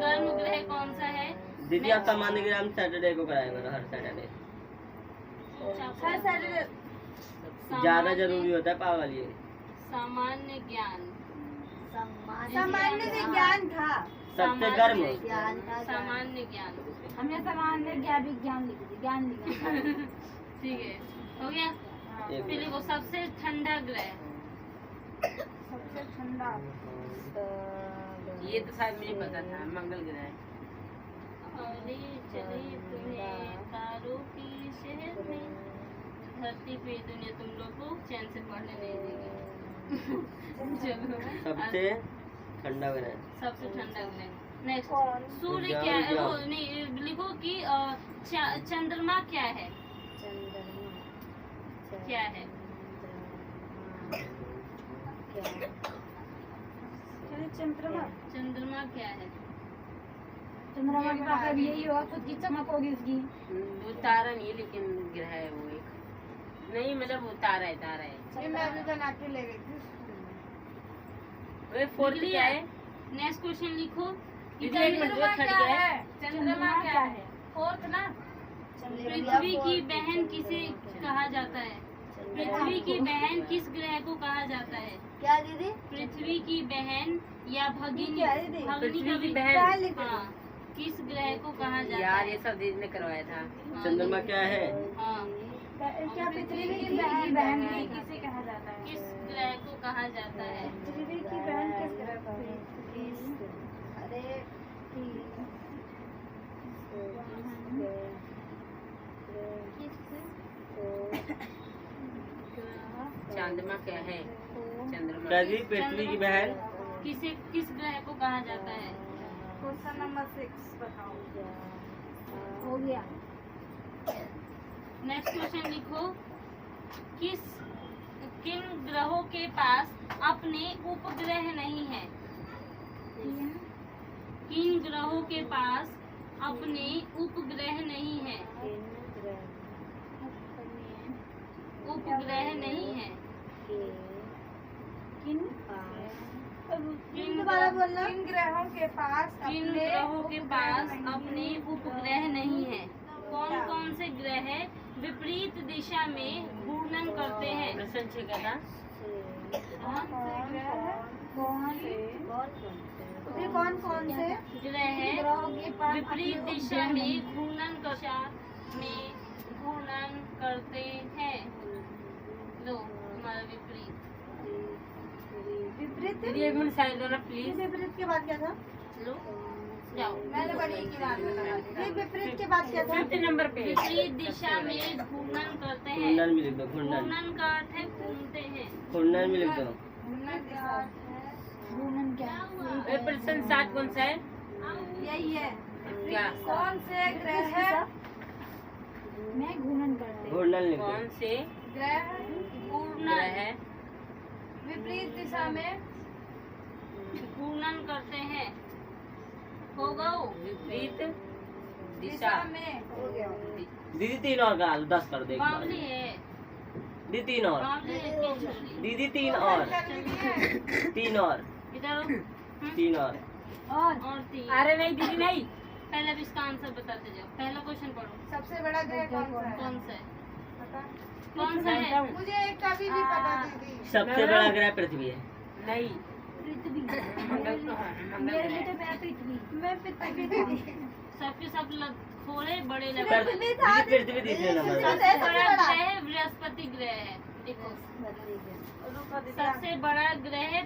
गर्म ग्रह कौन सा है? दीदी आप सामान्य ग्राम सैटरडे को कराएंगे हर सैटरडे। हर सैटरडे ज्यादा जरूरी होता है पागल ये। सामान्य ज्ञान। सामान्य विज्ञान था। सबसे गर्म सामान्य ज्ञान। हमने सामान्य ज्ञान विज्ञान लिख दिया, ज्ञान लिखा। ठीक है, हो गया। फिर लिखो सबसे ठंडा ग्रह। सबसे ठंडा ये तो शायद मुझे पता था, मंगल ग्रह। अरे चले तुम्हें तारों की शहर में, धरती पे दुनिया तुम लोग को चैन से पढ़ने नहीं देगी। चलो सबसे ठंडा ग्रह। सबसे ठंडा ग्रह। नेक्स्ट, सूर्य क्या है? वो नहीं लिखो कि चंद्रमा क्या है? क्या है? चंद्रमा। चंद्रमा क्या है? चंद्रमा के पास यही होगा, खुद की चमक होगी उसकी। वो तारा नहीं है, लेकिन ग्रह है वो एक। नहीं मतलब वो तारा है, तारा है। मैं अभी बना के ले गई थी। वे फोर्थ क्या है? नेक्स्ट क्वेश्चन लिखो। दीदी एक मिनट, वो थर्ड क्या है? चंद्रमा क्या है? फोर्थ ना। पृथ्वी की बहन किसे कहा जाता है? पृथ्वी की बहन किस ग्रह को कहा जाता है? क्या दीदी? पृथ्वी की बहन या भगिनी? क्या दीदी? भगिनी पृथ्वी का की भी- बहन। हाँ, किस ग्रह को कहा जाता यार है? ये सब दीदी ने करवाया था। हाँ, चंद्रमा क्या है? हाँ, क्या पृथ्वी की बहन किसे कहा जाता है? किस ग्रह को कहा जाता है? पृथ्वी की बहन किस ग्रह को? अरे चंद्रमा क्या है? चंद्रमा क्या जी पृथ्वी की बहन? किस ग्रह को कहा जाता है? क्वेश्चन नंबर 6 बताओ। हो गया। नेक्स्ट क्वेश्चन लिखो। किन ग्रहों के पास अपने उपग्रह नहीं है? किन ग्रहों के पास अपने उपग्रह नहीं है? उपग्रह नहीं है। दोबारा बोलना। किन ग्रहों के पास किन ग्रहों के पास अपने उपग्रह नहीं है? कौन कौन से ग्रह विपरीत दिशा में घूर्णन करते हैं? प्रश्न 6 का था। कौन कौन से ग्रह विपरीत दिशा में घूर्णन करते हैं? लो तुम्हारा विपरीत। विपरीत। दीदी एक मिनट साइड दो ना प्लीज। विपरीत के बाद क्या था? लो जाओ। मैंने बड़ी की बात बताया। विपरीत के बाद क्या था? 5th नंबर पे। विपरीत दिशा में घूर्णन करते हैं। घूर्णन भी लिख दो। घूर्णन। घूर्णन का अर्थ है घूमते हैं। घूर्णन भी लिख दो। घूर्णन क्या? प्रश्न 7 कौन सा है? यही है। क्या? कौन से ग्रह में घूर्णन करते हैं? घूर्णन लिख दो। कौन से ग्रह घूर्णन ग्रह विपरीत दिशा में घूर्णन करते हैं। हो गओ। विपरीत दिशा में हो गया। दीदी 3 और करा लो, 10 कर दो एक बार। बावली है। दीदी 3 और। बावली है क्या छोड़ी? दीदी 3 और। 3 और। इधर आओ। 3 और। और तीन। अरे नहीं दीदी नहीं। पहले अब इसका आंसर बताते जाओ। पहला क्वेश्चन पढ़ो। सबसे बड़ा ग्रह कौन सा है? कौन सा है? पता? कौन सा है? मुझे एक का भी नहीं पता दीदी। सबसे बड़ा ग्रह पृथ्वी है। नहीं पृथ्वी। मंगल मंगल ग्रह। मैं पृथ्वी थी। सबके सब थोड़े बड़े लगे। पृथ्वी था। पृथ्वी तीसरे नंबर पे। सबसे बड़ा ग्रह बृहस्पति ग्रह है। देखो सबसे बड़ा ग्रह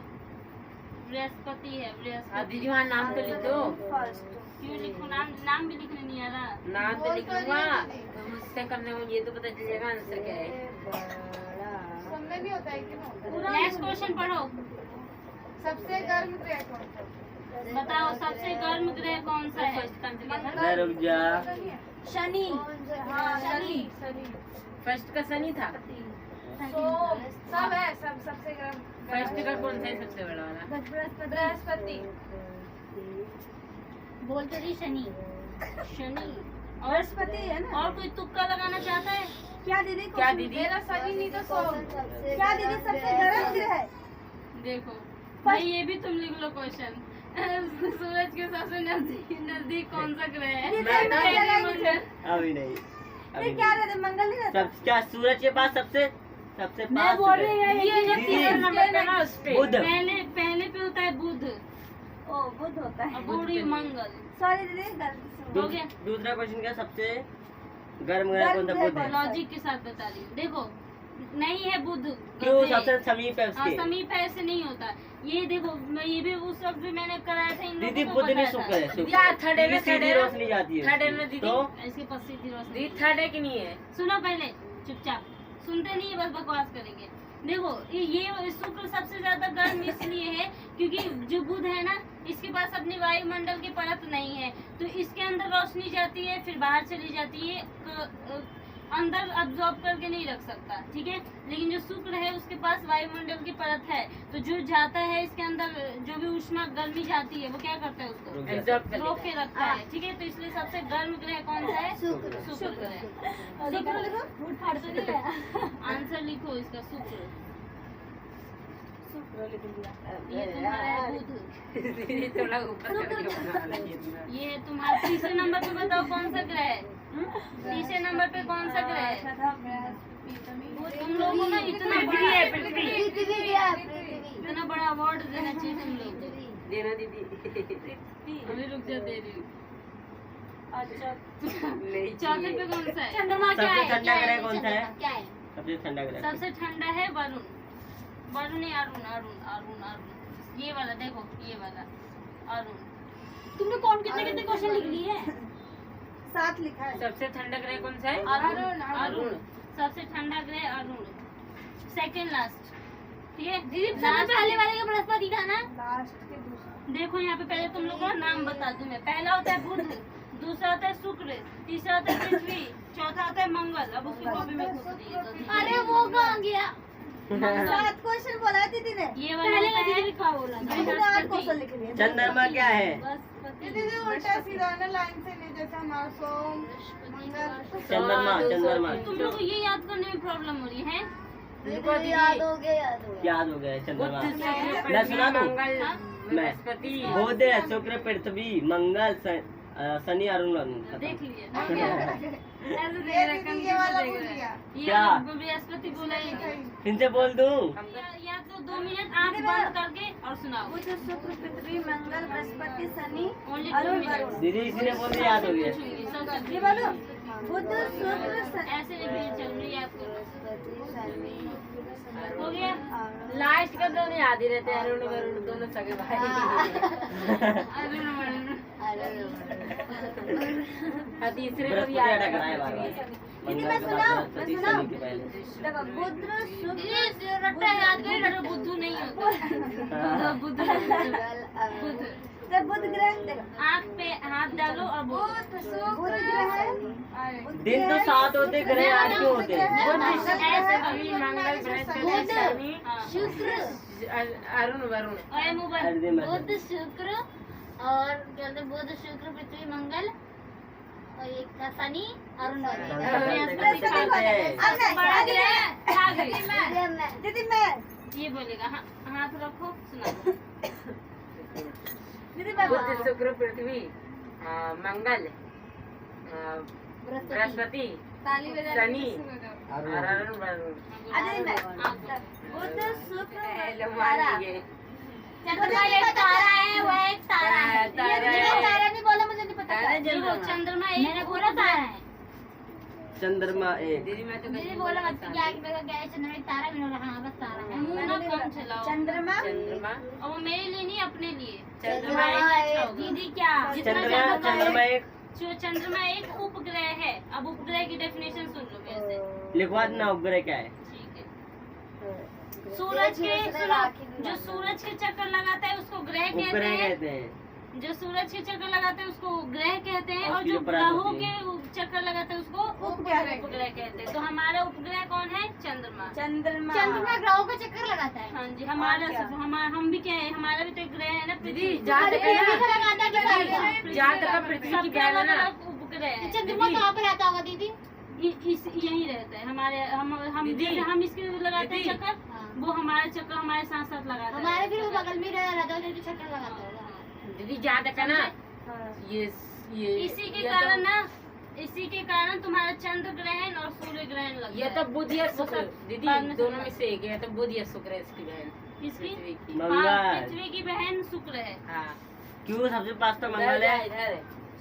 बृहस्पति है। हाँ बृहस्पति। दीदी वहाँ नाम तो लिख दो। क्यों लिखो? नाम भी लिखने नहीं आ रहा। नाम तो लिख दूंगा तो मुझसे करने में ये तो पता चलेगा आंसर क्या है। सबमें भी होता है क्यों? नेक्स्ट क्वेश्चन पढ़ो। सबसे गर्म ग्रह कौन सा? बताओ सबसे गर्म ग्रह कौन सा है? फर्स्ट आंसर क्या था? मैं रुक जा। शनि। हाँ शनि। फर्स्ट का शनि था। सब है, सब सबसे गर्म। फर्स्ट का कौन सा है सबसे बड़ा वाला? बृहस्पति। बोलते रही शनि। शनि और बृहस्पति है ना? और कोई तुक्का लगाना चाहता है? क्या दीदी? क्या दीदी? मेरा शनि नहीं तो सोम। क्या दीदी सबसे गर्म ग्रह है? देखो भाई ये भी तुम लिख लो क्वेश्चन। सूरज के सबसे नजदीक कौन सा ग्रह है? मंगल। अभी नहीं, अभी क्या नहीं। रहता मंगल नहीं रहता? सब क्या सूरज के पास सबसे मैं पास बोल रही ग्रह? हूँ ये जो दीदी, तीसरा नंबर पे ना, उस पे बुध। पहले पे होता है बुध ओ बुध होता है। और पूरी मंगल। सॉरी दीदी गलती से हो गया। दूसरा क्वेश्चन का सबसे गर्म ग्रह कौन सा? बुध है। लॉजिक के साथ बता रही हूँ। देखो नहीं है बुध। क्यों? गधे। सबसे समीप है हाँ, उसके। समीप है, ऐसे नहीं होता। ये देखो ये भी उस वक्त भी मैंने कराया था इन दीदी लोगों को बुध नहीं बताया शुक्र था। है, शुक्र। या थर्ड है, सीधी थर्ड है। रोशनी जाती है थर्ड है उसकी। ना दीदी? तो इसके पास सीधी रोशनी। दी थर्ड है कि नहीं है? सुनो पहले, चुपचाप सुनते नहीं है, बस बकवास करेंगे। देखो ये शुक्र सबसे ज्यादा गर्म इसलिए है क्योंकि जो बुध है ना, इसके पास अपनी वायुमंडल की परत नहीं है, तो इसके अंदर रोशनी जाती है फिर बाहर चली जाती है, अंदर अब्जॉर्ब करके नहीं रख सकता, ठीक है। लेकिन जो शुक्र है उसके पास वायुमंडल की परत है, तो जो जाता है इसके अंदर जो भी उष्मा गर्मी जाती है वो क्या करता है उसको एब्जॉर्ब कर रोक लेता के रखता है, ठीक है। तो इसलिए सबसे गर्म ग्रह कौन सा है? शुक्र। शुक्र ग्रह। शुक्र लिखो फूट फाड़ तो नहीं है। आंसर लिखो इसका, शुक्र। शुक्र लिख दिया। ये तुम्हारा है बुध, है। दीदी थोड़ा ऊपर करके बना रही है। ये है तुम्हारा। तीसरे नंबर पे बताओ कौन सा ग्रह है? तीसरे नंबर पे कौन सा ग्रह है? वो तुम लोगों को ना इतना पृथ्वी बड़ा है, पृथ्वी। इतना बड़ा अवार्ड देना चाहिए तुम लोग को। देना दीदी। अभी रुक जा, दे रही हूँ। अच्छा नहीं चौथे पे चाहिए। कौन सा है? चंद्रमा क्या सबसे है? ठंडा ग्रह कौन सा है? क्या है? सबसे ठंडा ग्रह। सबसे ठंडा है वरुण। वरुण नहीं, अरुण अरुण अरुण अरुण। ये वाला देखो, ये वाला अरुण। तुमने कौन कितने कितने क्वेश्चन लिख लिए हैं? 7 लिखा है। सबसे ठंडा ग्रह कौन सा है? अरुण अरुण। सबसे ठंडा ग्रह अरुण, सेकंड लास्ट, ठीक है। दीदी सबसे पहले वाले का बृहस्पति था ना? लास्ट के दूसरा। देखो यहाँ पे पहले तुम लोगों का नाम बता दूं मैं। पहला होता है बुध, दूसरा होता है शुक्र, तीसरा होता है पृथ्वी, चौथा होता है मंगल। अब उसकी कॉपी में घुस रही है तो अरे वो कहाँ गया? 7 क्वेश्चन बोला है दीदी ने। ये वाला होता है लिखा बोला। दीदी ने 8 क्वेश्चन लिख लिए। चंद्रमा क्या है? दीदी उल्टा सीधा ना लाइन से नहीं, जैसे हमारा सोम मंगल। चंद्रमा, चंद्रमा। तुम लोग को ये याद करने में प्रॉब्लम हो रही है? दीदी याद हो गया याद हो गया। याद हो गया चंद्रमा। बुध, शुक्र, मैं सुना पृथ्वी, दूं? मंगल, हाँ? बृहस्पति। बुध, शुक्र, पृथ्वी, मंगल, शनि, अरुण। देख लिए ऐसे ये देख रहा है, ये वाला देख भूल रहा है। गया। ये क्या? बृहस्पति बोला ही नहीं। फिर से बोल दूं? या तो 2 मिनट आँख बंद करके और सुनाओ। बुध शुक्र पृथ्वी मंगल बृहस्पति शनि ओनली अरुण 2 वरुण। मिनट। दीदी इसी ने बोल दिया, याद हो गया। ये बोलो बुध शुक्र ऐसे नहीं चल रही, याद करो। हो गया? लास्ट का दोनों याद ही रहते हैं, अरुण वरुण दोनों सगे भाई। अरुण वरुण। और तीसरे को भी बृहस्पति याद अटक रहा है बार-बार। दीदी मैं मंगल के बाद सुनाऊं? बृहस्पति, मैं सुनाऊं? शनि के पहले। देखो बुध ये रट्टा याद करो, रट्टा बुद्धू नहीं होता। बुद्धू बुध। जब बुध ग्रह देखो आँख पे हाथ डालो और बोलो। बुध ग्रह है। दिन तो 7 होते, ग्रह 8 क्यों होते? बुध, ऐसे शुक्र, कभी पृथ्वी, मंगल, बृहस्पति, शनि, हाँ। अरुण वरुण। अरे मोबाइल। हर दिन मैसेज। बुध शुक्र और क्या बोलते हैं, बुध शुक्र पृथ्वी मंगल और एक था शनि अरुण बृहस्पति कहते हैं। अब नहीं, बड़ा दीदी ग्रह आ गई। मैं दीदी मैं ये बोलेगा, हाथ रखो, सुना। दीदी मैं बुध, शुक्र, पृथ्वी, मंगल, बृहस्पति, शनि और अरुण वरुण। अरे मैं बुध शुक्र मान लिए। चंद्रमा एक तारा है, वो एक तारा है। तारा ये है। तारा नहीं बोला, मुझे नहीं पता। तारा देखो चंद्रमा एक मैंने बोला तारा है। चंद्रमा एक। दीदी मैं तो मुझे बोला मत क्या कि मेरा क्या है, चंद्रमा एक तारा, मैंने बोला हाँ बस तारा है। मुंह ना कम चलाओ। चंद्रमा चंद्रमा, और वो मेरे लिए नहीं, अपने लिए। चंद्रमा एक। दीदी क्या जितना चंद्रमा, ज्यादा चंद्रमा एक। जो चंद्रमा एक उपग्रह है। अब उपग्रह की डेफिनेशन सुन लो मेरे से, लिखवा देना उपग्रह क्या है। ठीक है। सूरज के सुनो, जो सूरज के चक्कर लगाता है उसको ग्रह कहते उपग्रह हैं। कहते हैं। जो सूरज के चक्कर लगाते हैं उसको ग्रह कहते हैं, और और उसकी जो जो परत ग्रहों होती के है। चक्कर लगाते हैं उसको उपग्रह उपग्रह कहते हैं। तो हमारा उपग्रह कौन है? चंद्रमा। चंद्रमा चंद्रमा ग्रहों का चक्कर लगाता है। हाँ जी, हमारा क्या? हम भी क्या है, हमारा भी तो एक ग्रह है ना, दीदी पृथ्वी। जात पृथ्वी का लगाता है कि तारा? जहाँ तक पृथ्वी की सबके बहन है ना, अलग-अलग उपग्रह है। चंद्रमा कहाँ पे रहता होगा दीदी? यही रहता है हमारे। हम दीदी, जैसे हम इसके लगाते हैं दीदी। चक्कर, वो हमारा चक्कर हमारे साथ साथ लगाता है। हमारे फिर वो बगल में रहता है, जो चक्कर लगाता होगा। दीदी जहाँ तक है ना हाँ। ये इसी के ये कारण ना, इसी के कारण तुम्हारा चंद्र ग्रहण और सूर्य ग्रहण लग ये गया तो बुध या वो शुक्र सब दीदी बाद में दोनों समझ- में से एक है, तो बुध या शुक्र है इसकी बहन किसकी? पृथ्वी की। हाँ, मंगल। पृथ्वी की बहन शुक्र है। हाँ क्यों सबसे पास तो इधर मंगल जा, है? इधर है।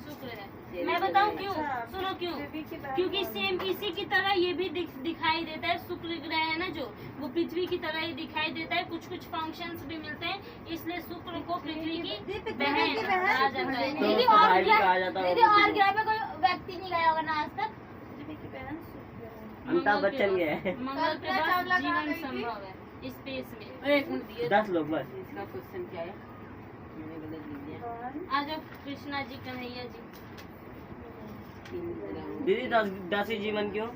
शुक्र है। ये मैं भी बताऊं है। क्यों? अच्छा, सुनो क्यों? पृथ्वी की बहन क्योंकि कौन सेम इसी की तरह ये भी दिखाई देता है। शुक्र ग्रह है ना जो, वो पृथ्वी की तरह ही दिखाई देता है। कुछ कुछ फंक्शंस भी मिलते हैं, इसलिए शुक्र को पृथ्वी की बहन कहा जाता है। तो दीदी उसको और भाई भी ग्रह कहा जाता दीदी होगा। और ग्रह पे कोई व्यक्ति नहीं गया होगा ना आज तक। पृथ्वी की बहन शुक्र है। अमिताभ मंगल पे बच्चन बस- गया है। मंगल पे कल्पना बस चावला कहाँ जीवन गई थी? संभव है स्पेस में। अरे एक मिनट दिए 10 लोग बस। इसका क्वेश्चन क्या है मैंने गलत लिख दिया कौन? आ जाओ कृष्णा जी, कन्हैया जी। दीदी 10 ही जीवन क्यों?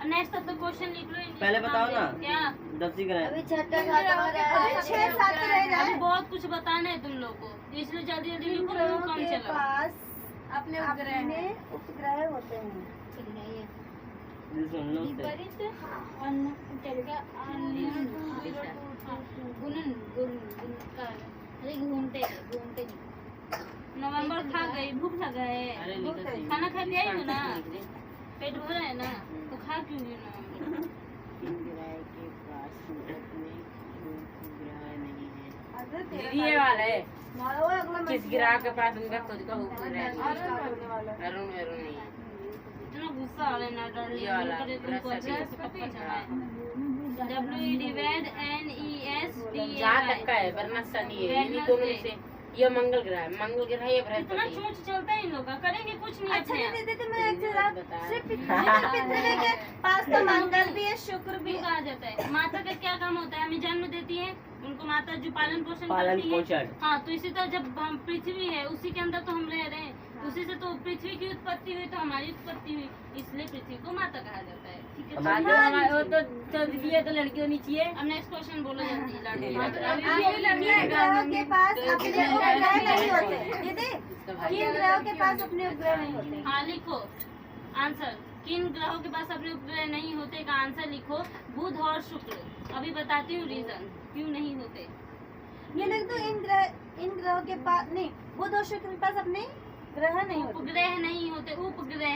नेक्स्ट तब तो क्वेश्चन लिख लो। इंग्लिश पहले में बताओ ना। नाम क्या? 10 ही ग्रह। अभी छठा खाता हो रहा है। अभी 6-7 रह अभी जाए। बहुत कुछ बताना है तुम लोग को, इसलिए जल्दी जल्दी लिखो, मुंह कम के चलाओ। पास अपने अपने उपग्रह होते हैं। ठीक है ये दीदी सुन लो उससे। विपरीत गुणन गुणकार अरे घूमते घूमते नहीं। नवंबर खा गई, भूख लगा है, अरे लिखो सही। खाना खा के आई हो ना, लिख दे। पेट भरा है ना, तो खा क्यों नहीं नवंबर? इन ग्रह के पास अपने उपग्रह नहीं है अरे दीदी ये वाला है वो अगला किस ग्रह के पास उनका खुद का उपग्रह है करने वाला है। अरुण अरुण नहीं है इतना गुस्सा आ रहा है ना, डर ये वाला, करे तुमको अच्छे से पक्का चलाए। WEDNESTA जहाँ तक का है वरना शनि है इन्हीं दोनों में से ये मंगल ग्रह है, मंगल ग्रह ये इतना बृहस्पति है। चोंच चलता है इन लोग का, करेंगे कुछ नहीं अच्छा अपने नहीं आप। दीदी, मैं एक चीज आप बताया। सिर्फ पृथ्वी के पास तो मंगल भी है, शुक्र भी क्यों है। कहा जाता है? माता का क्या काम होता है? हमें जन्म देती है, उनको माता जो पालन पोषण पालन करती है। पोषण। हाँ, तो इसी तरह जब हम पृथ्वी है उसी के अंदर तो हम रह रहे हैं, उसी से तो पृथ्वी की उत्पत्ति हुई, तो हमारी उत्पत्ति हुई, इसलिए पृथ्वी को माता कहा जाता है। ठीक है, हाँ, तो हमारे वो तो दीदी है तो लड़की होनी चाहिए। अब नेक्स्ट क्वेश्चन बोलो जल्दी, लाडली। किन ग्रहों के पास अपने उपग्रह नहीं होते दीदी? इसका भाई किन ग्रहों के पास अपने उपग्रह नहीं होते? हाँ लिखो आंसर। किन ग्रहों के पास अपने उपग्रह नहीं होते का आंसर लिखो, बुध और शुक्र। अभी बताती हूँ रीजन क्यों नहीं होते। ये लिख दो, इन ग्रहों के पास नहीं, बुध और शुक्र के पास अपने ग्रह नहीं होते। उपग्रह नहीं होते, उपग्रह।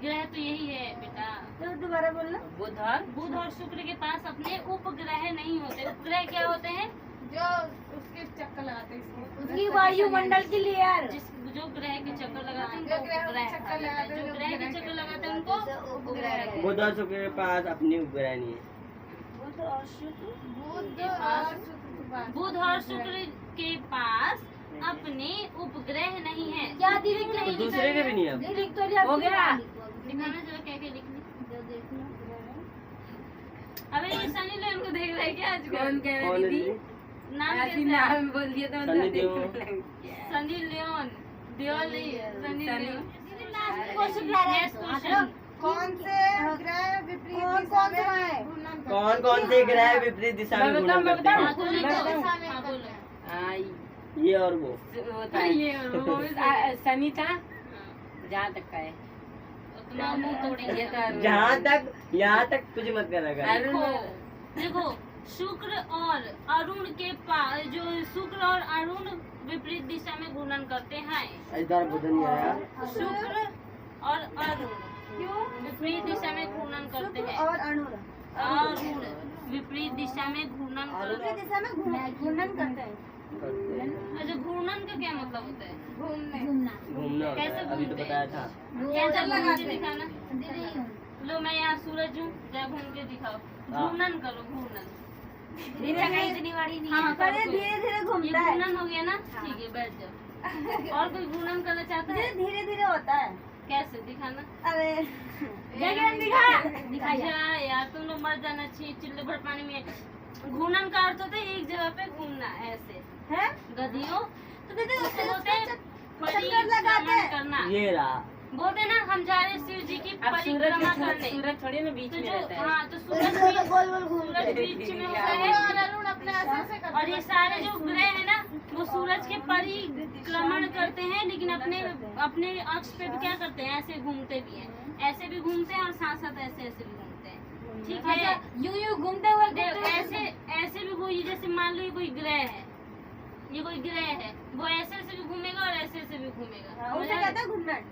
ग्रह तो यही है बेटा। तो दोबारा बोलना। बुध और बुध और शुक्र के पास अपने उपग्रह नहीं होते। उपग्रह क्या होते हैं? जो उसके चक्कर लगाते हैं उसकी वायुमंडल की लेयर। जो ग्रह के चक्कर लगाते हैं जो उनको ग्रह उपग्रह के कहा चक्कर जाता है। लगाते हैं, जो ग्रह के चक्कर लगाते हैं उनको उपग्रह कहते हैं। बुध और शुक्र के पास अपने उपग्रह नहीं है। बुध और शुक्र बुध और शुक्र के पास अपने उपग्रह नहीं है। क्या दीदी क्यों क्या तो नहीं? दूसरे के भी नहीं है। लिख तो लिया हो गया। दिखाना जरा क्या क्या लिखनी। अबे ये सनी लियोन को देख रहा है क्या आजकल? कौन कह रहे कौन है दीदी दीदी? नाम ऐसी कैसा है? नाम बोल दिया तो सनी मतलब देओल। देखने लग गया। Sunny Leone. देओल नहीं है, सनी सनी। लियोन। क्वेश्चन ला रहे Next question. कौन से ग्रह विपरीत कौन से है? कौन से ग्रह विपरीत दिशा में घूमा मैं करते बताऊं? हाँ, तो हैं? लिखो। बताओ। हाँ, बोलो। हाँ, ये और वो। वो था ये और वो भी सही। शनि था हाँ, जहाँ तक का है और तुम्हारा मुंह तोड़ेंगे। ये तो अरुण। जहाँ तक यहाँ तक कुछ मत करा कर। अरुण देखो शुक्र और अरुण के पास, जो शुक्र और अरुण विपरीत दिशा में घूर्णन करते हैं। इस बार बुध नहीं आया। शुक्र और अरुण क्यों? विपरीत दिशा में घूर्णन करते शुक्र हैं। और अरुण अरुण विपरीत दिशा में घूर्णन विपरीत करते दिशा में घूर्णन करते हैं। हैं। अच्छा, घूर्णन का क्या मतलब होता है? घूमना घूमना होता कैसे है, अभी तो घूमते बताया हैं? था। कैसे घूम के दिखाना? दीदी लो मैं यहाँ सूरज हूँ, जरा घूम के दिखाओ। हाँ। घूर्णन करो, घूर्णन। इतनी बड़ी नहीं हाँ, पर ये करो। धीरे धीरे ये घूमता है। घूर्णन हो गया ना? ठीक है, बैठ जाओ। और कोई घूर्णन करना चाहता है? धीरे धीरे होता है। कैसे दिखाना? अरे अच्छा यार, तुम लोग मर जाना चाहिए चिल्ले भर पानी में। घूर्णन का अर्थ होता है एक जगह पे घूमना, ऐसे है गधियों। तो दीदी उसको उससे बोलते हैं चक्कर लगाते परिक्रमण हैं। करना। ये रहा। बोलते हैं ना हम जा रहे हैं शिव जी की अब परिक्रमा करने। सूरज थोड़ी ना बीच तो में जो रहता है हाँ, तो सूरज गोल गोल घूम सूरज बीच में होता है। और ये सारे जो ग्रह है ना, वो सूरज के परिक्रमण करते हैं, लेकिन अपने अपने अक्ष पे भी क्या करते हैं? ऐसे घूमते भी हैं, ऐसे भी घूमते हैं और साथ साथ ऐसे ऐसे भी घूमते हैं। ठीक है, अच्छा यूं यूं घूमते हुए ऐसे ऐसे भी कोई, जैसे मान लो ये कोई ग्रह है, ये कोई ग्रह है, वो ऐसे से भी घूमेगा और ऐसे से भी घूमेगा। उसे कहते हैं घुन्नट।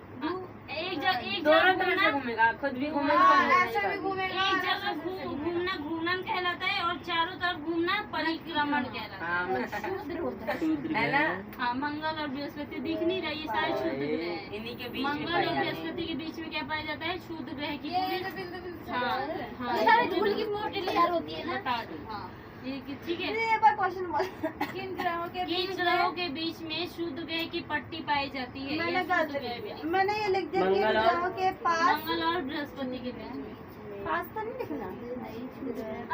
एक दोनों जगह तरह से घूमना, घूमेगा, खुद भी हाँ, घूमेगा, ऐसे भी घूमेगा, एक जगह घूमना घूमन कहलाता है, और चारों तरफ घूमना परिक्रमण कहलाता है। हाँ मतलब शूद्र होता है। शूद्र है ना? ग्रह। हाँ, मंगल और बृहस्पति दिख नहीं रही, ये सारे क्षुद्र ग्रह हैं। इन्हीं के बीच में मंगल पाए और जाते हैं। बृहस्पति के बीच में क्या पाया जाता है? क्षुद्र ग्रह की ये पूरी- हाँ, हाँ, ये सारे धूल की मोटी लेयर होती है ना। बता दूं, हाँ, ठीक है। एक बार क्वेश्चन बोल। किन ग्रहों के किन बीच ग्रहों में के बीच में शुद्ध ग्रह की पट्टी पाई जाती है? मैंने ये गलत शुद्ध ग्रह लिख भी- दिया। मैंने ये लिख दिया किन मंगल और- ग्रहों के पास मंगल और बृहस्पति के बीच में। पास तो नहीं लिखना।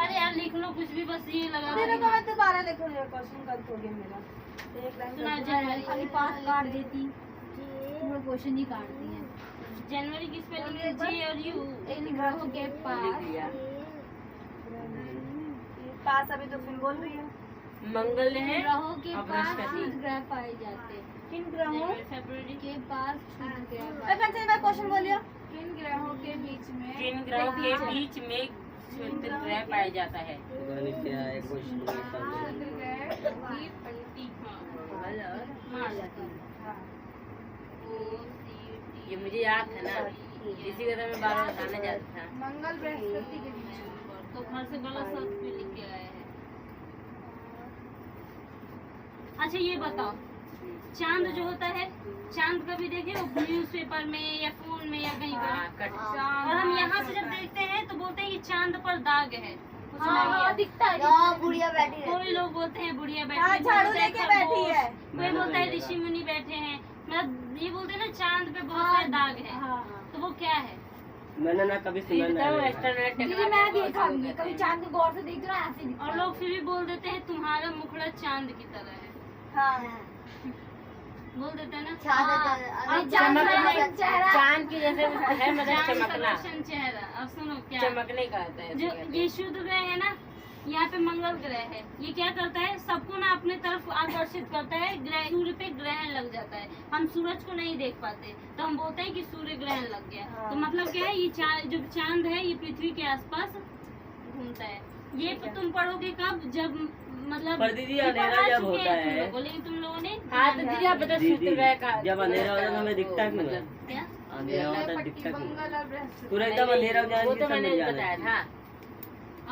अरे यार लिख लो कुछ भी, बस ये लगा मेरे दो। को मैं दोबारा लिखूंगा, क्वेश्चन गलत हो गया मेरा। एक लाइन सुना गलत। जनवरी, खाली पास काट देती, पूरा क्वेश्चन ही काट दिया। जनवरी की स्पेलिंग है जे और यू। इन ग्रहों के लिख पास लिया। पास अभी तो फिर बोल रही है। मंगल है ग्रहों के और पास बृहस्पति। शुद्ध ग्रह पाए जाते हैं। किन ग्रहों जनवरी फरवरी के पास शुद्ध ग्रह ए, पाए फिर से एक बार क्वेश्चन बोलियो। किन ग्रहों के बीच में शुद्ध ग्रह पाया जाता है? गणित क्या है? क्वेश्चन मंगल और मार्च। ये मुझे याद था ना, इसी का तो मैं बार बार बताने जाता था। मंगल बृहस्पति के बीच में। तो घर से गलत शब्द भी लिख के आए हैं। अच्छा ये बताओ, चांद जो होता है, चांद कभी देखे हो न्यूज़पेपर में या फोन में या कहीं हाँ, पर? कट और हम यहाँ से जब देखते हैं तो बोलते हैं कि चांद पर दाग है, कुछ हाँ, नहीं है। दिखता है। बुढ़िया बैठी कोई लोग बोलते हैं बुढ़िया बैठी हाँ, है, झाड़ू कोई बोलता है लेके बैठी है। कोई बोलता है ऋषि मुनि बैठे हैं। मतलब ये बोलते हैं ना चांद पे बहुत सारे दाग है, तो वो क्या है? मैंने ना कभी सुना नहीं। एक्सटर्नल दीदी मैं देखा नहीं है, कभी चांद को गौर से देख रहा है, ऐसे दिखता और है। लोग फिर भी बोल देते हैं तुम्हारा मुखड़ा चांद की तरह है, हाँ। बोल देते हैं ना। और चांद का चेहरा चांद की जैसे है, मतलब चांद का चमकना, रोशन चेहरा। अब सुनो क्या है। चमकने का होता है। जो ये शुद्ध ग्रह है ना, यहाँ पे मंगल ग्रह है, ये क्या करता है? सबको ना अपने तरफ आकर्षित करता है। ग्रह सूर्य पे ग्रहण लग जाता है, हम सूरज को नहीं देख पाते तो हम बोलते हैं कि सूर्य ग्रहण लग गया। तो मतलब क्या है, ये जो चांद है ये पृथ्वी के आसपास घूमता है। ये तुम पढ़ोगे कब? जब मतलब पर दीदी ये अंधेरा पढ़ा जब चुके होता हैं तुम है। लोगों को, लेकिन तुम लोगों ने हाँ तो दीदी आप बता दीदी, शुद्ध ग्रह का जब अंधेरा हो जाता है हमें दिखता क्यों है? क्या? अंधेरा होता है दिखता क्यों है? पूरा एकदम अंधेरा हो जाए वो तो जिससे मैंने मिल बताया जाना। था।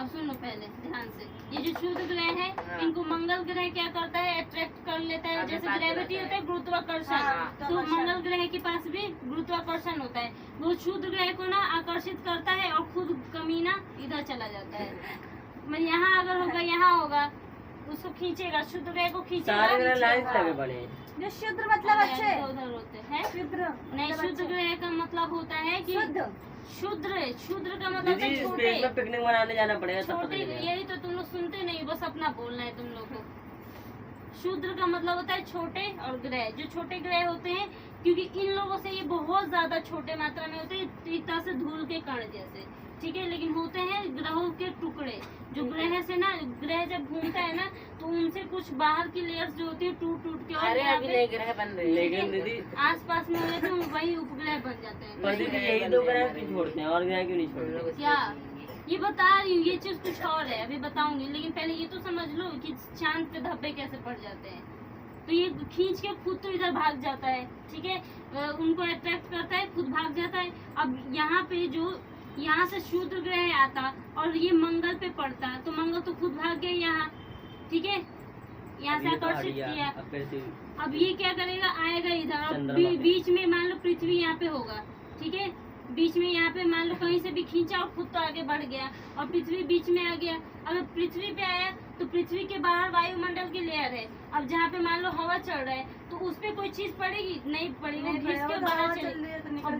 अब सुनो पहले ध्यान से, ये जो शुद्ध ग्रह है हाँ। इनको मंगल ग्रह क्या करता है? अट्रैक्ट कर लेता है। हमें जैसे पास ग्रेविटी रहता होता है, गुरुत्वाकर्षण, हाँ, तो मंगल ग्रह के पास भी गुरुत्वाकर्षण होता है। वो शुद्ध ग्रह को ना आकर्षित करता है और खुद कमीना इधर चला जाता है। मैं यहाँ अगर होगा, यहाँ होगा, उसको खींचेगा, शुद्ध ग्रह को खींचेगा। सारे ग्रह लाइन से लगे पड़े हैं। जो शुद्र मतलब अच्छे, उधर होते हैं। शुद्र नहीं, मतलब शुद्ध अच्छे। ग्रह का मतलब होता है कि शुद्ध। शुद्र का मतलब दीदी है इस छोटे। पेज में पिकनिक मनाने जाना पड़ेगा तब पता छोटे, चलेगा। यही तो तुम लोग सुनते नहीं, बस अपना बोलना है तुम लोग को। शूद्र का मतलब होता है छोटे, और ग्रह जो छोटे ग्रह होते हैं, क्योंकि इन लोगों से ये बहुत ज्यादा छोटे मात्रा में होते हैं, एक तरह से धूल के कण जैसे, ठीक है। लेकिन होते हैं ग्रहों के टुकड़े, जो ग्रह से ना, ग्रह जब घूमता है ना तो उनसे कुछ बाहर की लेयर्स जो होती है टूट टूट के, और अरे यहाँ अभी पे नए ग्रह बन रहे हैं। लेकिन दीदी आसपास में हो जाते हैं, वही उपग्रह बन जाते हैं। पर दीदी यही दो ग्रह क्यों छोड़ते हैं और ग्रह क्यों नहीं छोड़ते? क्या ये बता रही हूँ, ये चीज कुछ और है, अभी बताऊंगी। लेकिन पहले ये तो समझ लो कि चांद पे धब्बे कैसे पड़ जाते हैं। तो ये खींच के खुद तो इधर भाग जाता है, ठीक है, उनको अट्रैक्ट करता है, खुद भाग जाता है। अब यहाँ पे जो यहाँ से शूद्र ग्रह आता और ये मंगल पे पड़ता, तो मंगल तो खुद भाग गया यहाँ, ठीक है, यहाँ से अब ये तो हट आकर्षित गया, किया। अब फिर से अब ये क्या करेगा, आएगा इधर, अब चंद्रमा पे। बीच में मान लो पृथ्वी यहाँ पे होगा, ठीक है, बीच में यहाँ पे मान लो कहीं से भी खींचा और खुद तो आगे बढ़ गया, और पृथ्वी बीच में आ गया। अगर पृथ्वी पे आया तो पृथ्वी के बाहर वायुमंडल की लेयर है, अब जहाँ पे मान लो हवा चल रहा है तो उस पे कोई चीज पड़ेगी, नहीं पड़ेगी, वो घिस के बाहर चली। और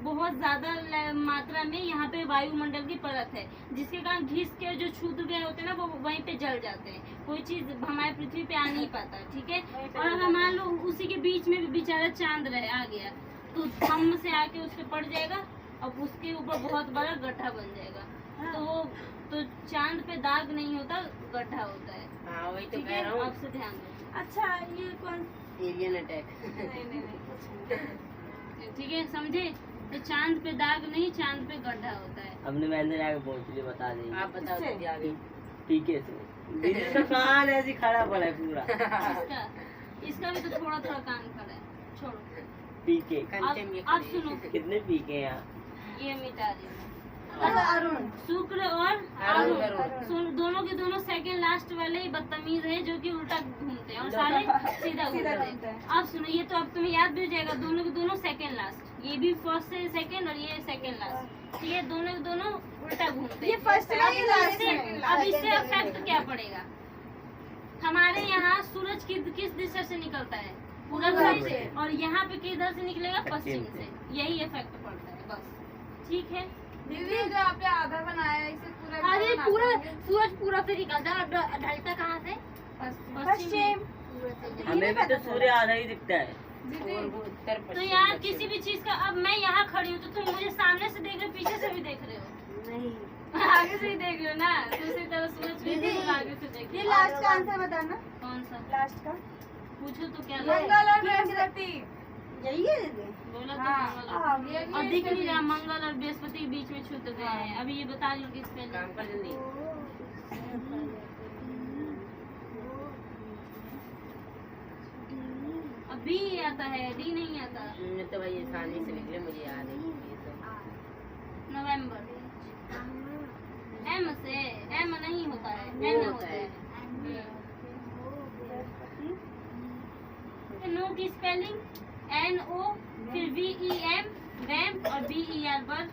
बहुत ज्यादा मात्रा में यहाँ पे वायुमंडल की परत है, जिसके कारण घिस के जो क्षुद्र ग्रह होते हैं ना वो वहीं पे जल जाते हैं, कोई चीज हमारे पृथ्वी पे आ नहीं पाता, ठीक है। और अगर मान लो उसी के बीच में भी बेचारा चांद रहे आ गया तो थम से आके उस पे पड़ जाएगा, अब उसके ऊपर बहुत बड़ा गड्ढा बन जाएगा। तो वो तो चांद पे दाग नहीं होता, गड्ढा होता है, हाँ वही तो ठीक कह है। रहा हूँ, आपसे ध्यान दो, अच्छा ये कौन? Alien attack. नहीं नहीं नहीं कुछ नहीं। ठीक है, समझे? तो चांद पे दाग नहीं, चांद पे गड्ढा होता है। हमने मैंने आगे पहुंच लिए बता देंगे आप बताओ किससे? दीदी आगे। टीके से। दीदी तो कान ऐसे खड़ा पड़ा है पूरा इसका भी तो थोड़ा थोड़ा कान खड़ा है, छोड़ो। पीके अब सुनो, कितने पीके हैं आप? ये मिटा रही हूँ। अरुण शुक्र और अरुण। अरुण दोनों के दोनों सेकंड लास्ट वाले ही बदतमीज है, जो कि उल्टा घूमते हैं और सारे सीधा घूमते घूमते हैं। हैं। अब सुनो, ये तो अब तुम्हें याद भी हो जाएगा, दोनों के दोनों सेकंड लास्ट, ये भी फर्स्ट से सेकंड और ये सेकंड लास्ट, तो ये दोनों के दोनों उल्टा घूमते ये हैं। फर्स्ट है, ये लास्ट है। अब इससे इफेक्ट क्या पड़ेगा? हमारे यहाँ सूरज किस दिशा से निकलता है? पूरब से। और यहाँ पे किधर से निकलेगा? पश्चिम से। यही इफेक्ट पड़ता है बस, ठीक है। दीदी जो आपने आधा बनाया है इसे पूरा अरे बना पूरा देंगे। सूरज पूरा से निकलता है और ढलता कहाँ से? पश्चिम। पूरा से हमें भी तो सूर्य आधा ही दिखता है। दीदी और वो उत्तर तो पश्चिम यार दक्षिण। किसी भी चीज का, अब मैं यहाँ खड़ी हूँ तो तुम मुझे सामने से देख रहे हो, पीछे से भी देख रहे हो, नहीं, आगे से ही देख रहे हो ना, दूसरी तरफ सूरज भी दीदी, तुम आगे से देख ये रहे हो। लास्ट का आंसर बताना। कौन सा लास्ट का पूछो तो क्या ये- लगा? मंगल और बृहस्पति। यही है दीदी। बोला तो हाँ, मंगल और- हाँ, ये भी और दिख नहीं रहा, इसके मंगल और बृहस्पति के बीच में छूट गए हैं। अभी ये बता लो किस पे काम कर जल्दी। अभी आता है, डी नहीं आता। मैं तो भाई आसानी से निकले, मुझे याद है ये तो। नवंबर, एम से, एम नहीं होता है, वो एन होता होता है। है। नो की स्पेलिंग NO, फिर VEM, वैम और BER पर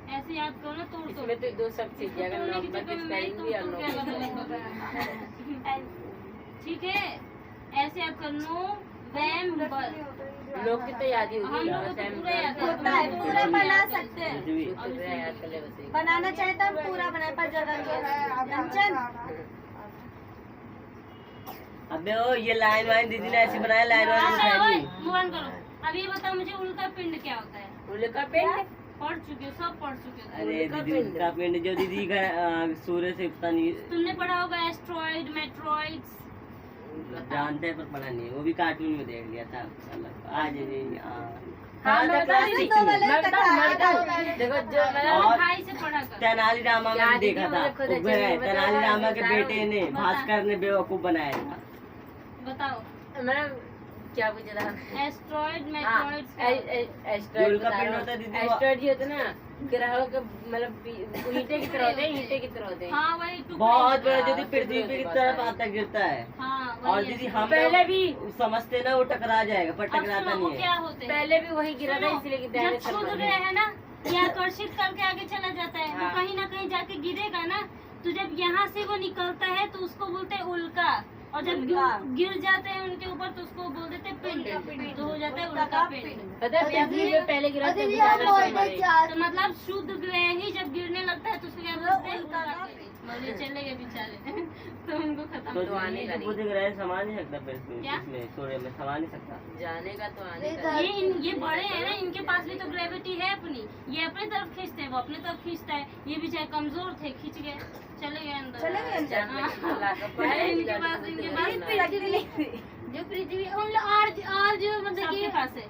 ऐसे याद करो ना, तोड़ तोड़ इसमें तो दो सब चीज है, अगर तोड़ने के नंबर चक्कर की में मैं स्पेलिंग भी और तोड़ तोड़ के नंबर अलग-अलग ठीक है, ऐसे याद कर, नो वैम बर। लोग की तो याद ही हम होगी। लोग को तो पूरा याद है। होता है, पूरा बना सकते हैं। पृथ्वी पूरा याद कर ले बस एक। बनाना चाहे तो हम पूरा बनाए, पर जगह नहीं है। कंचन, अबे ओ ये लाइन वाइन दीदी ने ऐसे बनाया, लाइन वाइन अच्छा, ओए, दिखाई move on करो। अब ये बताओ मुझे, उल्का पिंड क्या होता है? उल्का पिंड। पढ़ चुके हो, सब पढ़ चुके हो। अरे दीदी उनका पिंड जो दीदी का सूर्य से पता नहीं तुमने पढ़ा होगा एस्ट्रॉइड, मेट्रॉइड्स। जानते हैं पर पढ़ा नहीं है। वो भी कार्टून में देख लिया था अलग। आज नहीं हाँ, हाँ मैं क्लास बता सिक्स दो में वाले मैं कथा बताऊं, देखो जो मैंने और- भाई से पढ़ा कर। तेनाली रामा क्या में देखा दीदी था। मुझे खुद वो अच्छा नहीं बता तेनाली रहा, रामा के बता रहा बेटे ने बता। भास्कर ने बेवकूफ बनाया था। बताओ, मैंने क्या पूछा था? एस्ट्रॉइड, हाँ, मेट्रॉइड्स। एस्ट्रॉइड उल्का बता पिंड रहा हूँ। होता है दीदी, वो- एस्ट्रॉइड जो होता है ना, ग्रहों के मतलब ईंटे की तरह होते हैं, ईंटे की तरह होते हैं। हाँ वही टुकड़े। बहुत बड़ा जो हाँ, पृथ्वी पे की बहुत तरफ सारे। आता गिरता है। हाँ और वही दीदी है। हम पहले भी समझते ना वो टकरा जाएगा, पर अब टकराता सुनो, वो नहीं क्या है। होते हैं? पहले भी वही गिरा था, सुनो, इसलिए कि जब डायरेक्ट छूट गए है ना, ये आकर्षित करके आगे चला जाता है, वो हाँ। कहीं ना कहीं जाके गिरेगा ना, तो जब यहाँ से वो निकलता है तो उसको बोलते हैं उल्का, और जब उल्का। गिर जाते हैं उनके ऊपर तो उसको बोल देते हैं पिंड, तो हो जाता है उल्का पिंड। पता है पृथ्वी पे पहले गिरा था, दीदी बिना आप रस्ते बोलते मारे। चार तो मतलब शुद्ध ग्रह ही जब गिरने लगता है तो उसको क्या बोलते हैं? उल्का पिंड। बोले चले गए बेचारे तो उनको खत्म तो तो आने दीदी का तो नहीं। बुध ग्रह समा नहीं सकता पृथ्वी क्या? इसमें, सूर्य में समा नहीं सकता। जाने का तो आने का। ये बड़े हैं ना, इनके पास भी तो ग्रेविटी है अपनी, ये अपनी तरफ खींचते हैं, वो अपनी तरफ खींचता है, ये भी चाहे कमजोर थे, खींच गए, चले गए अंदर। चले गए अंदर। जान बची तो लाकर पाए, इनके जान पास- बची इनके तो पास जान जो पृथ्वी उन और जो मतलब सबके कि पास है,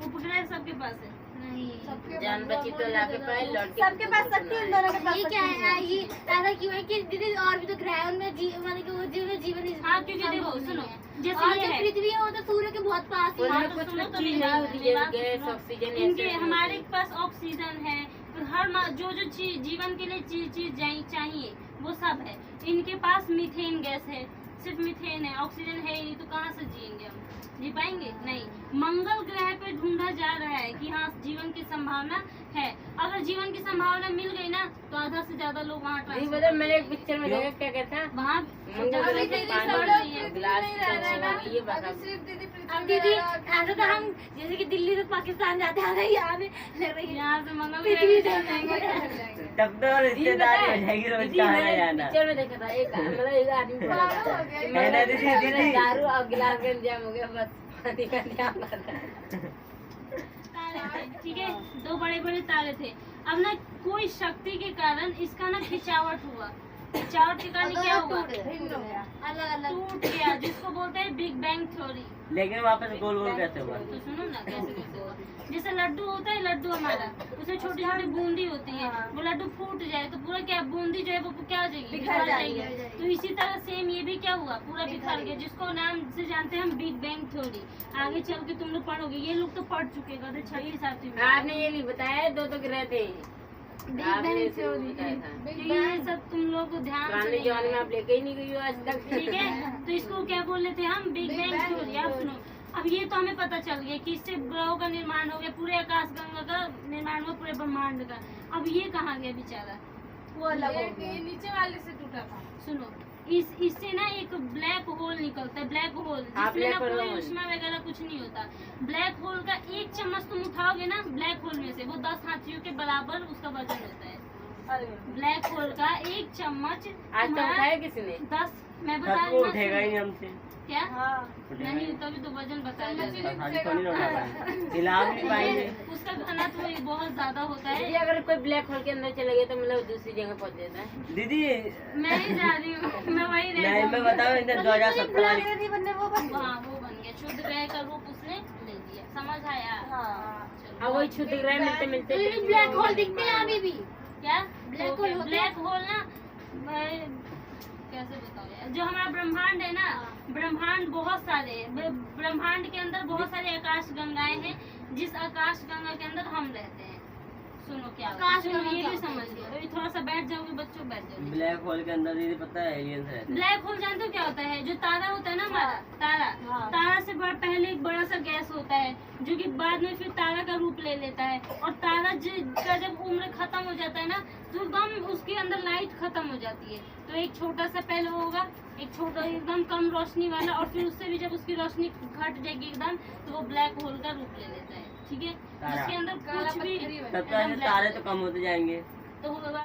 उपग्रह सबके पास है। नहीं जान बची तो लाके पाए, लौट के सबके पास शक्ति है, इन दोनों के पास ये शक्ति क्या है। है, ये ऐसा क्यों है कि दीदी और भी तो ग्रह है, उनमें मतलब कि वो जीवन जीवन हाँ क्योंकि देखो सुनो, और जैसे ये जो है, पृथ्वी है वो तो सूर्य के बहुत पास ही है। हाँ, उनमें तो कुछ सुनो तो चीज मेरी नहीं बात- होती मेरी है, बात गैस सुनो। ऑक्सीजन इनके ऐसे हमारे होते पास ऑक्सीजन है, तो हर जो चीज जीवन के लिए चीज चाहिए वो सब है। इनके पास मीथेन गैस है, सिर्फ मीथेन है, ऑक्सीजन है ही नहीं, तो कहाँ से जिएंगे हम? जी पाएंगे नहीं। मंगल ग्रह पे ढूंढा जा रहा है कि हाँ जीवन की संभावना है। अगर जीवन की संभावना मिल गई ना तो आधा से ज्यादा लोग वहाँ नहीं ट्रांसफर पता, मैंने एक पिक्चर में देखा, क्या कहता है, वहाँ मंगल जहाँ ग्रह पे पे दीदी पानी सब लोग चाहिए। ग्लास नहीं रहना है ना, तो ये बता। अभी सिर्फ दीदी पृथ्वी अब में दीदी रह रहा है। ऐसा तो हम जैसे कि दिल्ली से पाकिस्तान जाते हैं, यहाँ पे लग रही है यहाँ से मंगल पृथ्वी ग्रह से पे जाएंगे। तब तो रिश्तेदारी हो जाएगी, रोज दीदी, का आना मैंने जाना। पिक्चर में देखा था, एक मतलब एक आदमी बोला था पागल हो गया कि ये। मैं है ना दीदी, दीदी? दारू और गिलास का इंतजाम हो गया, बस पानी का इंतजाम कर रहा है। तारे थे, ठीक है, दो बड़े बड़े तारे थे। अब ना कोई शक्ति के कारण इसका ना खिंचावट हुआ, चारों ठिकाने क्या हुआ? अलग अलग टूट गया, जिसको बोलते हैं बिग बैंग थ्योरी। लेकिन वापस गोल गोल कैसे हुआ? तो सुनो ना कैसे कैसे हुआ। जैसे लड्डू होता है, लड्डू हमारा, उसमें छोटी छोटी बूंदी होती है, वो लड्डू फूट जाए तो पूरा क्या बूंदी जो है वो क्या हो जाएगी? बिखर जाएगी। तो इसी तरह सेम ये भी क्या हुआ? पूरा बिखर गया, जिसको नाम से जानते हैं हम बिग बैंग थ्योरी। आगे चल के तुम लोग पढ़ोगे, ये लोग तो पढ़ चुके गए 6वीं 7वीं में। आपने ये नहीं बताया दो तो ग्रह थे, आपने इसे बताया था। तो ये सब तुम लोग को ध्यान से पुराने नहीं जमाने में आया। आप लेके ही नहीं गई हो आज तक। ठीक है, तो इसको क्या बोल रहे थे हम? Big bang theory. आप सुनो, अब ये तो हमें पता चल गया कि इससे ग्रहों का निर्माण हो गया, पूरे आकाश गंगा का निर्माण हुआ, पूरे ब्रह्मांड का। अब ये कहाँ गया बेचारा? वो अलग हो ये गया। नीचे वाले से टूटा था। सुनो, इससे ना एक ब्लैक होल निकलता है, ब्लैक होल, हाँ, जिसमें ना black hole कोई होल। ऊष्मा वगैरह कुछ नहीं होता। ब्लैक होल का एक चम्मच तुम उठाओगे ना ब्लैक होल में से, वो 10 हाथियों के बराबर उसका वजन होता है। अरे ब्लैक होल का एक चम्मच आज तो बताया किसने? 10, मैं बता तब रही वो हूँ, उठेगा ही नहीं हमसे। क्या हाँ उठेगा नहीं, ही तभी तो वजन बताया जाता है। नहीं। थोड़ी ना उठा पाएंगे, हिला भी नहीं पाएंगे। उसका घनत्व बहुत ज्यादा होता दीदी है। अगर कोई ब्लैक होल के अंदर चले गए तो मतलब दूसरी जगह पहुंच जाता है। दीदी मैं ही जा रही हूँ, मैं वही रह नहीं, मैं बताऊँ इधर 2017 वाली ग्रह नहीं बनने वो बन हाँ वो बन गया, शुद्ध ग्रह का रूप उसने ले लिया। समझ आया? हाँ चलो। अब वही क्षुद्र ग्रह मिलते मिलते ब्लैक होल दिखते हैं अभी भी। क्या ब्लैक होल होते ब्लैक होल ना, कैसे बताओ यार, जो हमारा ब्रह्मांड है ना, ब्रह्मांड बहुत सारे हैं। ब्रह्मांड के अंदर बहुत सारे आकाश गंगाएं हैं, जिस आकाश गंगा के अंदर हम रहते हैं। सुनो क्या हुआ? आकाश सुनो, गंगा ये क्या भी होता है? समझ लो। अभी थोड़ा सा बैठ जाओगे बच्चों, बैठ जाओगे। ब्लैक होल के अंदर दीदी पता है एलियंस रहते हैं। ब्लैक होल जानते हो क्या होता है? जो तारा होता है ना हमारा, तारा, हाँ। तारा से पहले एक बड़ा सा गैस होता है, जो कि बाद में फिर तारा का रूप ले लेता है। और तारा का जब उम्र खत्म हो जाता है ना, तो एकदम उसके अंदर लाइट खत्म हो जाती है। तो एक छोटा सा पहले होगा, एक छोटा एकदम कम रोशनी वाला, और फिर उससे भी जब उसकी रोशनी घट जाएगी एकदम, तो वो ब्लैक होल का रूप ले लेता है। ठीक है, तारा। जिसके अंदर काला कुछ भी पत्थर ही तब तो एकदम ऐसे black तारे होता तो कम होते जाएंगे। है। तो होगा